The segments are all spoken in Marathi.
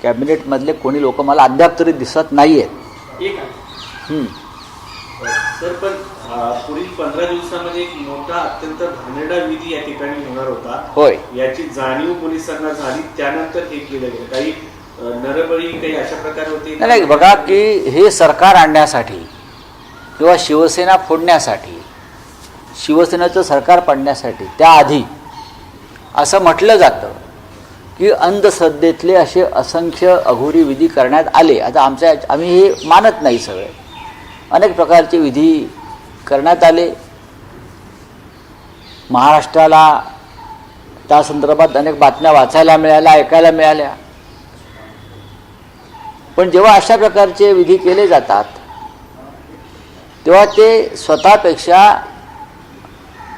कॅबिनेटमधले कोणी लोक मला अद्याप तरी दिसत नाही आहेत. सर, पण पुढील 15 दिवसांमध्ये एक मोठा अत्यंत घाणेरडा विधी या ठिकाणी होणार होता. होय, याची जाणीव पोलिसांना झाली, त्यानंतर हे केलं गेलं. काही नरबळी काही अशा प्रकारे होते. नाही बघा की हे सरकार आणण्यासाठी किंवा शिवसेना फोडण्यासाठी, शिवसेनेचं सरकार पडण्यासाठी त्याआधी असं म्हटलं जातं की अंधश्रद्धेतले असे असंख्य अघोरी विधी करण्यात आले. आता आम्ही हे मानत नाही. सगळे अनेक प्रकारचे विधी करण्यात आले. महाराष्ट्राला त्या संदर्भात अनेक बातम्या वाचायला मिळाल्या, ऐकायला मिळाल्या. पण जेव्हा अशा प्रकारचे विधी केले जातात तेव्हा ते स्वतःपेक्षा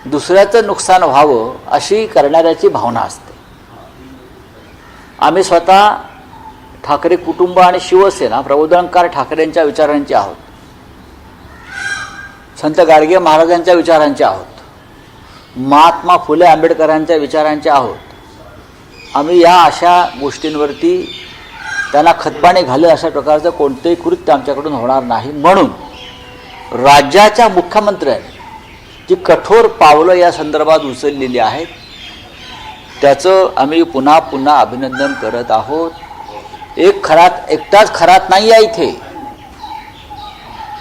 दुसऱ्याचं नुकसान व्हावं अशी करणाऱ्याची भावना असते. आम्ही स्वतः ठाकरे कुटुंब आणि शिवसेना प्रबोधनकार ठाकरेंच्या विचारांचे आहोत, संत गाडगे महाराजांच्या विचारांचे आहोत, महात्मा फुले आंबेडकरांच्या विचारांचे आहोत. आम्ही या अशा गोष्टींवरती त्यांना खतपाणी घालेल अशा प्रकारचं कोणतेही कृत्य आमच्याकडून होणार नाही. म्हणून राज्याच्या मुख्यमंत्र्यांनी जी कठोर पावलं या संदर्भात उचललेली आहेत त्याचं आम्ही पुन्हा पुन्हा अभिनंदन करत आहोत. एकटाच खरात नाही आहे. इथे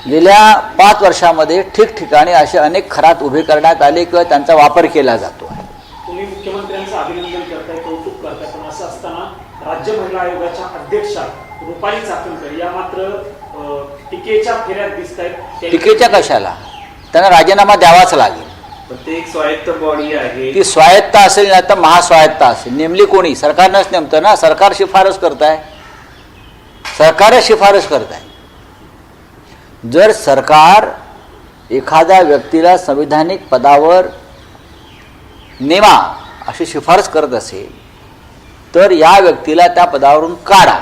गेल्या 5 वर्षामध्ये ठिकठिकाणी असे अनेक खरात उभे करण्यात आले किंवा त्यांचा वापर केला जातो आहे. तुम्ही मुख्यमंत्र्यांचं अभिनंदन करताय, कौतुक करताय, पण असं असताना राज्य महिला आयोगाच्या अध्यक्षा रुपाली चाकणकर या मात्र टीकेच्या फेऱ्यात दिसत आहेत. टीकेच्या कशाला? त्यांना राजीनामा द्यावाच लागेल. ते एक स्वायत्त बॉडी आहे. ती स्वायत्त असेल ना तर महास्वायत्त असेल. नेमली कोणी? सरकारनंच नेमतं ना. सरकार शिफारस करत आहे, सरकारच शिफारस करत आहे. जर सरकार एखाद्या व्यक्तीला संविधानिक पदावर नेमा अशी शिफारस करत असेल तर या व्यक्तीला त्या पदावरून काढा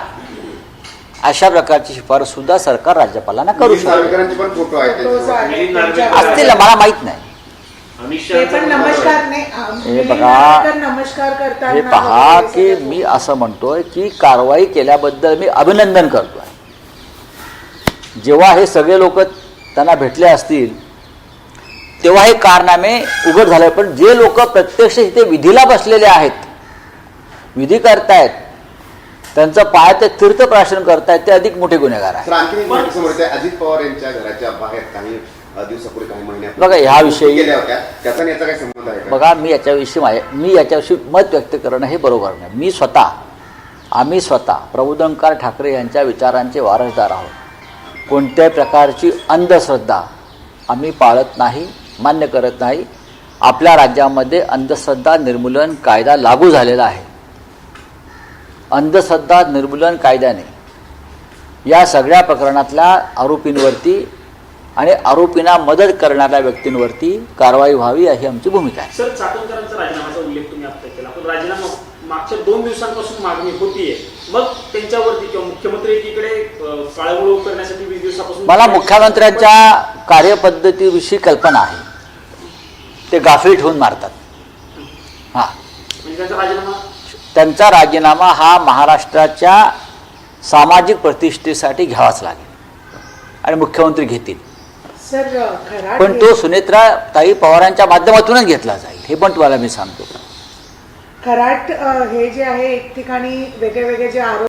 अशा प्रकारची शिफारस सुद्धा सरकार राज्यपालांना करू शकतो. असतील, मला माहित नाही. हे पहा की मी असं म्हणतोय की कारवाई केल्याबद्दल मी अभिनंदन करतोय. जेव्हा हे सगळे लोक त्यांना भेटले असतील तेव्हा हे कारनामे उघड झाले. पण जे लोक प्रत्यक्ष इथे विधीला बसलेले आहेत, विधी करतायत, त्यांचं पायाचे तीर्थप्राशन करतायत, ते अधिक मोठे गुन्हेगार आहेत. अजित पवार यांच्या घराच्या बाहेर काही दिवसापूर्वी, काही महिन्यात बघा ह्याविषयी त्याचा याचा काय संबंध आहे? बघा मी याच्याविषयी मत व्यक्त करणं हे बरोबर नाही. आम्ही स्वतः प्रबोधनकार ठाकरे यांच्या विचारांचे वारसदार आहोत. कोणत्याही प्रकारची अंधश्रद्धा आम्ही पाळत नाही, मान्य करत नाही. आपल्या राज्यामध्ये अंधश्रद्धा निर्मूलन कायदा लागू झालेला आहे. अंधश्रद्धा निर्मूलन कायद्याने या सगळ्या प्रकरणातल्या आरोपींवरती आणि आरोपींना मदत करणाऱ्या व्यक्तींवरती कारवाई व्हावी अशी आमची भूमिका आहे. सर, चाकणकरांचा राजीनामाचा उल्लेख तुम्ही आता केला, पण राजीनामा मागच्या 2 दिवसांपासून मागणी होतीये. मग त्यांच्यावरती किंवा मुख्यमंत्री एकीकडे पाळंमुळं करण्यासाठी 20 दिवसापासून मला मुख्यमंत्र्यांच्या कार्यपद्धतीविषयी कल्पना आहे. ते गाफील ठेवून मारतात. त्यांचा राजीनामा हा महाराष्ट्राच्या सामाजिक प्रतिष्ठेसाठी घ्यावाच लागेल आणि मुख्यमंत्री घेतील. पण तो सुनेत्राताई पवारांच्या माध्यमातूनच घेतला जाईल, हे पण तुम्हाला मी सांगतो. खराट हे जे आहे एक ठिकाणी वेगळे जे आरोप